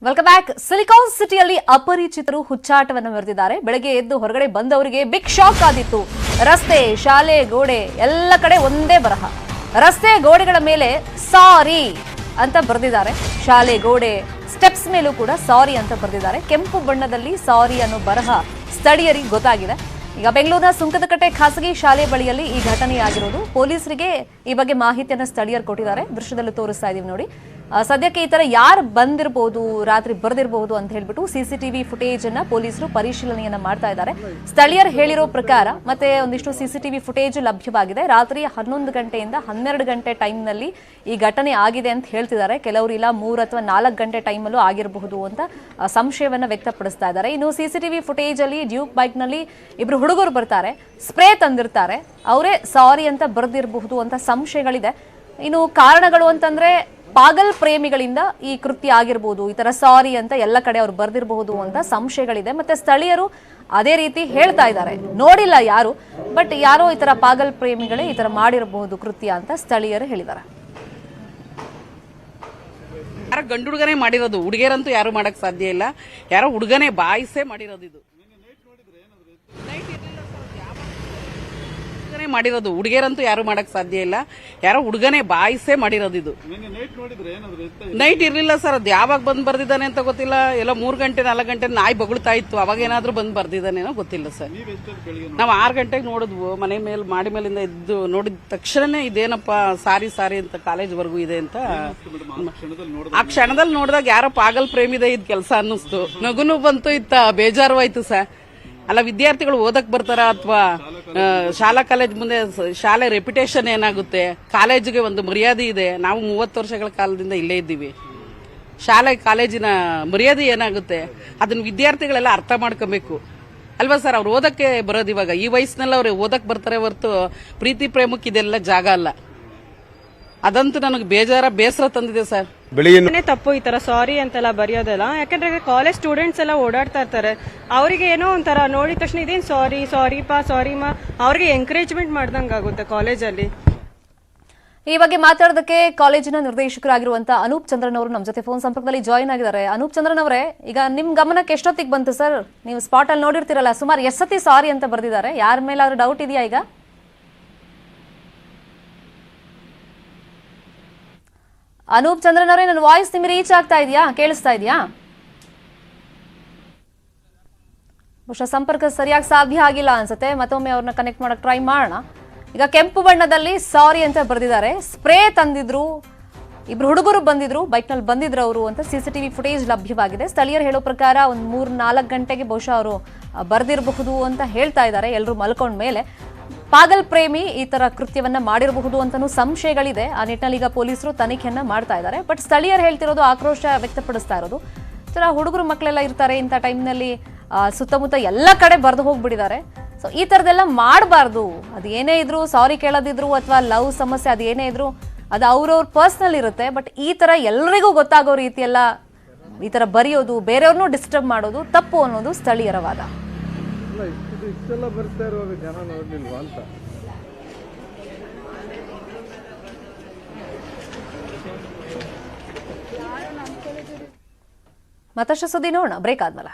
Welcome back. Silicon ಸಿಟಿಯಲ್ಲಿ ಅಪರಿಚಿತರು ಹುಚ್ಚಾಟವನ್ನು ಮೆರೆದಿದ್ದಾರೆ. ಬೆಳಗ್ಗೆ ಎದ್ದು ಹೊರಗಡೆ ಬಂದವರಿಗೆ ಬಿಗ್ ಶಾಕ್ ಆದಿತ್ತು. ರಸ್ತೆ, ಶಾಲೆ, ಗೋಡೆ ಎಲ್ಲ ಕಡೆ ಒಂದೇ ಬರಹ. ರಸ್ತೆ ಗೋಡೆಗಳ ಮೇಲೆ ಸಾರಿ ಅಂತ ಬರೆದಿದ್ದಾರೆ. ಶಾಲೆ ಗೋಡೆ ಸ್ಟೆಪ್ಸ್ ಮೇಲೂ ಕೂಡ ಸಾರಿ ಅಂತ ಬರೆದಿದ್ದಾರೆ. ಕೆಂಪು ಬಣ್ಣದಲ್ಲಿ ಸಾರಿ ಅನ್ನೋ ಬರಹ ಸ್ಥಳೀಯರಿಗೆ ಗೊತ್ತಾಗಿದೆ. ಈಗ ಬೆಂಗಳೂರಿನ ಸುಂಕದಕಟ್ಟೆ ಖಾಸಗಿ ಶಾಲೆ ಬಳಿಯಲ್ಲಿ ಈ ಘಟನೆಯಾಗಿರೋದು. ಪೊಲೀಸರಿಗೆ ಈ ಬಗ್ಗೆ ಮಾಹಿತಿಯನ್ನು ಸ್ಥಳೀಯರು ಕೊಟ್ಟಿದ್ದಾರೆ. ದೃಶ್ಯದಲ್ಲಿ ತೋರಿಸ್ತಾ ಇದೀವಿ ನೋಡಿ. ಸದ್ಯಕ್ಕೆ ಈ ತರ ಯಾರು ಬಂದಿರಬಹುದು, ರಾತ್ರಿ ಬರೆದಿರಬಹುದು ಅಂತ ಹೇಳ್ಬಿಟ್ಟು ಸಿಸಿಟಿವಿ ಫುಟೇಜ್ ಅನ್ನ ಪೊಲೀಸರು ಪರಿಶೀಲನೆಯನ್ನ ಮಾಡ್ತಾ ಇದ್ದಾರೆ. ಸ್ಥಳೀಯರು ಹೇಳಿರೋ ಪ್ರಕಾರ ಮತ್ತೆ ಒಂದಿಷ್ಟು ಸಿಸಿಟಿವಿ ಫುಟೇಜ್ ಲಭ್ಯವಾಗಿದೆ. ರಾತ್ರಿ 11 ಗಂಟೆಯಿಂದ 12 ಗಂಟೆ ಟೈಮ್ ನಲ್ಲಿ ಈ ಘಟನೆ ಆಗಿದೆ ಅಂತ ಹೇಳ್ತಿದ್ದಾರೆ. ಕೆಲವರು ಇಲ್ಲ 3 ಅಥವಾ 4 ಗಂಟೆ ಟೈಮ್ ಅಲ್ಲೂ ಆಗಿರಬಹುದು ಅಂತ ಸಂಶಯವನ್ನ ವ್ಯಕ್ತಪಡಿಸ್ತಾ ಇದ್ದಾರೆ. ಇನ್ನು ಸಿಸಿಟಿವಿ ಫುಟೇಜ್ ಅಲ್ಲಿ ಡ್ಯೂಕ್ ಬೈಕ್ ನಲ್ಲಿ ಇಬ್ರು ಹುಡುಗರು ಬರ್ತಾರೆ, ಸ್ಪ್ರೇ ತಂದಿರ್ತಾರೆ, ಅವರೇ ಸಾರಿ ಅಂತ ಬರೆದಿರಬಹುದು ಅಂತ ಸಂಶಯಗಳಿದೆ. ಇನ್ನು ಕಾರಣಗಳು ಅಂತಂದ್ರೆ ಪಾಗಲ್ ಪ್ರೇಮಿಗಳಿಂದ ಈ ಕೃತ್ಯ ಆಗಿರಬಹುದು, ಈ ತರ ಸಾರಿ ಅಂತ ಎಲ್ಲ ಕಡೆ ಅವ್ರು ಬರ್ದಿರಬಹುದು ಅಂತ ಸಂಶಯಗಳಿದೆ. ಮತ್ತೆ ಸ್ಥಳೀಯರು ಅದೇ ರೀತಿ ಹೇಳ್ತಾ ಇದ್ದಾರೆ. ನೋಡಿಲ್ಲ ಯಾರು, ಬಟ್ ಯಾರೋ ಈ ತರ ಪಾಗಲ್ ಪ್ರೇಮಿಗಳೇ ಈ ತರ ಮಾಡಿರಬಹುದು ಕೃತ್ಯ ಅಂತ ಸ್ಥಳೀಯರು ಹೇಳಿದ್ದಾರೆ. ಯಾರೋ ಗಂಡು ಹುಡುಗನೇ ಮಾಡಿರೋದು, ಹುಡುಗಿಯರಂತೂ ಯಾರು ಮಾಡಕ್ ಸಾಧ್ಯ ಇಲ್ಲ. ಯಾರೋ ಹುಡುಗನೇ ಬಾಯಿಸೇ ಮಾಡಿರೋದು. ಇದು ಮಾಡಿರೋದು, ಹುಡುಗಿಯರಂತೂ ಯಾರು ಮಾಡಕ್ ಸಾಧ್ಯ ಇಲ್ಲ. ಯಾರೋ ಹುಡುಗನೇ ಬಾಯಿಸೇ ಮಾಡಿರೋದು. ಇದು ನೈಟ್ ಇರ್ಲಿಲ್ಲ ಸರ್. ಅದು ಯಾವಾಗ ಬಂದ್ ಬರ್ದಿದ್ದಾನೆ ಅಂತ ಗೊತ್ತಿಲ್ಲ. ಎಲ್ಲ 3 ಗಂಟೆ 4 ಗಂಟೆ ನಾಯಿ ಬೊಗಳ್ತಾ ಇತ್ತು. ಅವಾಗ ಏನಾದ್ರೂ ಬಂದ್ ಬರ್ದಿದ್ದಾನೇನೋ ಗೊತ್ತಿಲ್ಲ ಸರ್. ನಾವು 6 ಗಂಟೆಗೆ ನೋಡಿದ್ವು. ಮನೆ ಮೇಲೆ ಮಾಡಿ ಮೇಲಿಂದ ಎದ್ದು ನೋಡಿದ ತಕ್ಷಣನೇ ಇದೇನಪ್ಪ ಸಾರಿ ಸಾರಿ ಅಂತ ಕಾಲೇಜ್ ವರ್ಗೂ ಇದೆ ಅಂತ ಆ ಕ್ಷಣದಲ್ಲಿ ನೋಡಿದಾಗ ಯಾರೋ ಪಾಗಲ್ ಪ್ರೇಮಿದೆ ಇದ್ ಕೆಲಸ ಅನ್ನಿಸ್ತು. ನಗುನು ಬಂತು, ಇತ್ತ ಬೇಜಾರು ಆಯ್ತು ಸರ್. ಅಲ್ಲ, ವಿದ್ಯಾರ್ಥಿಗಳು ಓದಕ್ ಬರ್ತಾರ ಅಥವಾ ಶಾಲಾ ಕಾಲೇಜ್ ಮುಂದೆ ಶಾಲೆ ರೆಪ್ಯುಟೇಷನ್ ಏನಾಗುತ್ತೆ? ಕಾಲೇಜಿಗೆ ಒಂದು ಮರ್ಯಾದೆ ಇದೆ. ನಾವು 30 ವರ್ಷಗಳ ಕಾಲದಿಂದ ಇಲ್ಲೇ ಇದ್ದೀವಿ. ಶಾಲೆ ಕಾಲೇಜಿನ ಮರ್ಯಾದೆ ಏನಾಗುತ್ತೆ ಅದನ್ನ ವಿದ್ಯಾರ್ಥಿಗಳೆಲ್ಲ ಅರ್ಥ ಮಾಡ್ಕೋಬೇಕು ಅಲ್ವಾ ಸರ್? ಅವ್ರು ಓದಕ್ಕೆ ಬರೋದು ಇವಾಗ ಈ ವಯಸ್ಸಿನಲ್ಲಿ ಅವ್ರು ಓದಕ್ ಬರ್ತಾರೆ ಹೊರತು ಪ್ರೀತಿ ಪ್ರೇಮಕ್ಕೆ ಇದೆಲ್ಲ ಜಾಗ ಅಲ್ಲ. ಅದಂತೂ ನನಗೆ ಬೇಸರ ತಂದಿದೆ ಸರ್. ಬೆಳಿಗ್ಗೆ ತಪ್ಪು ಈ ತರ ಸಾರಿ ಅಂತೆಲ್ಲ ಬರೆಯೋದಲ್ಲ. ಯಾಕಂದ್ರೆ ಕಾಲೇಜ್ ಸ್ಟೂಡೆಂಟ್ಸ್ ಎಲ್ಲ ಓಡಾಡ್ತಾ ಇರ್ತಾರೆ. ಅವರಿಗೆ ಏನೋ ಒಂಥರ ನೋಡಿದ ತಕ್ಷಣ ಇದೇನು ಸಾರಿಪಾ ಸಾರಿಮಾ ಅವ್ರಿಗೆ ಎಂಕರೇಜ್ಮೆಂಟ್ ಮಾಡ್ದಂಗೆ ಆಗುತ್ತೆ ಕಾಲೇಜಲ್ಲಿ. ಈ ಬಗ್ಗೆ ಮಾತಾಡೋದಕ್ಕೆ ಕಾಲೇಜಿನ ನಿರ್ದೇಶಕರಾಗಿರುವಂತಹ ಅನೂಪ್ ಚಂದ್ರನ್ ಅವರು ನಮ್ಮ ಜೊತೆ ಫೋನ್ ಸಂಪರ್ಕದಲ್ಲಿ ಜಾಯಿನ್ ಆಗಿದ್ದಾರೆ. ಅನೂಪ್ ಚಂದ್ರನ್ ಅವರೇ, ಈಗ ನಿಮ್ ಗಮನಕ್ಕೆ ಎಷ್ಟೊತ್ತಿಗೆ ಬಂತು ಸರ್? ನೀವು ಸ್ಪಾಟ್ ಅಲ್ಲಿ ನೋಡಿರ್ತೀರಲ್ಲ, ಸುಮಾರು ಎಷ್ಟೊತ್ತಿ ಸಾರಿ ಅಂತ ಬರ್ದಿದ್ದಾರೆ. ಯಾರ ಮೇಲಾದ್ರೂ ಡೌಟ್ ಇದೆಯಾ ಈಗ? ಅನೂಪ್ ಚಂದ್ರನ್ ಅವರೇ, ನನ್ನ ವಾಯ್ಸ್ ನಿಮ್ಗೆ ರೀಚ್ ಆಗ್ತಾ ಇದೆಯಾ? ಕೇಳಿಸ್ತಾ ಇದೆಯಾ? ಬಹುಶಃ ಸಂಪರ್ಕ ಸರಿಯಾಗಿ ಸಾಧ್ಯ ಆಗಿಲ್ಲ ಅನ್ಸುತ್ತೆ. ಮತ್ತೊಮ್ಮೆ ಅವ್ರನ್ನ ಕನೆಕ್ಟ್ ಮಾಡಕ್ ಟ್ರೈ ಮಾಡೋಣ. ಈಗ ಕೆಂಪು ಬಣ್ಣದಲ್ಲಿ ಸಾರಿ ಅಂತ ಬರೆದಿದ್ದಾರೆ. ಸ್ಪ್ರೇ ತಂದಿದ್ರು, ಇಬ್ರು ಹುಡುಗರು ಬಂದಿದ್ರು, ಬೈಕ್ ನಲ್ಲಿ ಬಂದಿದ್ರು ಅವರು ಅಂತ ಸಿಸಿಟಿವಿ ಫುಟೇಜ್ ಲಭ್ಯವಾಗಿದೆ. ಸ್ಥಳೀಯರು ಹೇಳೋ ಪ್ರಕಾರ ಒಂದು 3-4 ಗಂಟೆಗೆ ಬಹುಶಃ ಅವರು ಬರ್ದಿರಬಹುದು ಅಂತ ಹೇಳ್ತಾ ಇದ್ದಾರೆ. ಎಲ್ಲರೂ ಮಲ್ಕೊಂಡ ಮೇಲೆ ಪಾಗಲ್ ಪ್ರೇಮಿ ಈ ತರ ಕೃತ್ಯವನ್ನ ಮಾಡಿರಬಹುದು ಅಂತಾನೂ ಸಂಶಯಗಳಿದೆ. ಆ ನಿಟ್ಟಿನಲ್ಲಿ ಈಗ ಪೊಲೀಸರು ತನಿಖೆಯನ್ನ ಮಾಡ್ತಾ ಇದ್ದಾರೆ. ಬಟ್ ಸ್ಥಳೀಯರು ಹೇಳ್ತಿರೋದು, ಆಕ್ರೋಶ ವ್ಯಕ್ತಪಡಿಸ್ತಾ ಇರೋದು, ಹುಡುಗರು ಮಕ್ಕಳೆಲ್ಲ ಇರ್ತಾರೆ ಇಂಥ ಟೈಮ್ನಲ್ಲಿ, ಸುತ್ತಮುತ್ತ ಎಲ್ಲ ಕಡೆ ಬರೆದು ಹೋಗ್ಬಿಟ್ಟಿದ್ದಾರೆ. ಸೊ ಈ ತರದೆಲ್ಲ ಮಾಡಬಾರ್ದು. ಅದು ಏನೇ ಇದ್ರು, ಸಾರಿ ಕೇಳೋದಿದ್ರು ಅಥವಾ ಲವ್ ಸಮಸ್ಯೆ ಅದು ಏನೇ ಇದ್ರು ಅದು ಅವ್ರವ್ರ ಪರ್ಸನಲ್ ಇರುತ್ತೆ. ಬಟ್ ಈ ತರ ಎಲ್ಲರಿಗೂ ಗೊತ್ತಾಗೋ ರೀತಿಯೆಲ್ಲ ಈ ತರ ಬರೆಯೋದು, ಬೇರೆಯವ್ರನ್ನೂ ಡಿಸ್ಟರ್ಬ್ ಮಾಡೋದು ತಪ್ಪು ಅನ್ನೋದು ಸ್ಥಳೀಯರ ವಾದ. ಇಷ್ಟೆಲ್ಲ ಬರ್ತಾ ಇರುವಾಗ ಜನ ನೋಡ್ಲಿಲ್ವಾ ಅಂತ. ಮತ್ತಷ್ಟು ಸುದ್ದಿ ನೋಡೋಣ ಬ್ರೇಕ್ ಆದ್ಮೇಲೆ.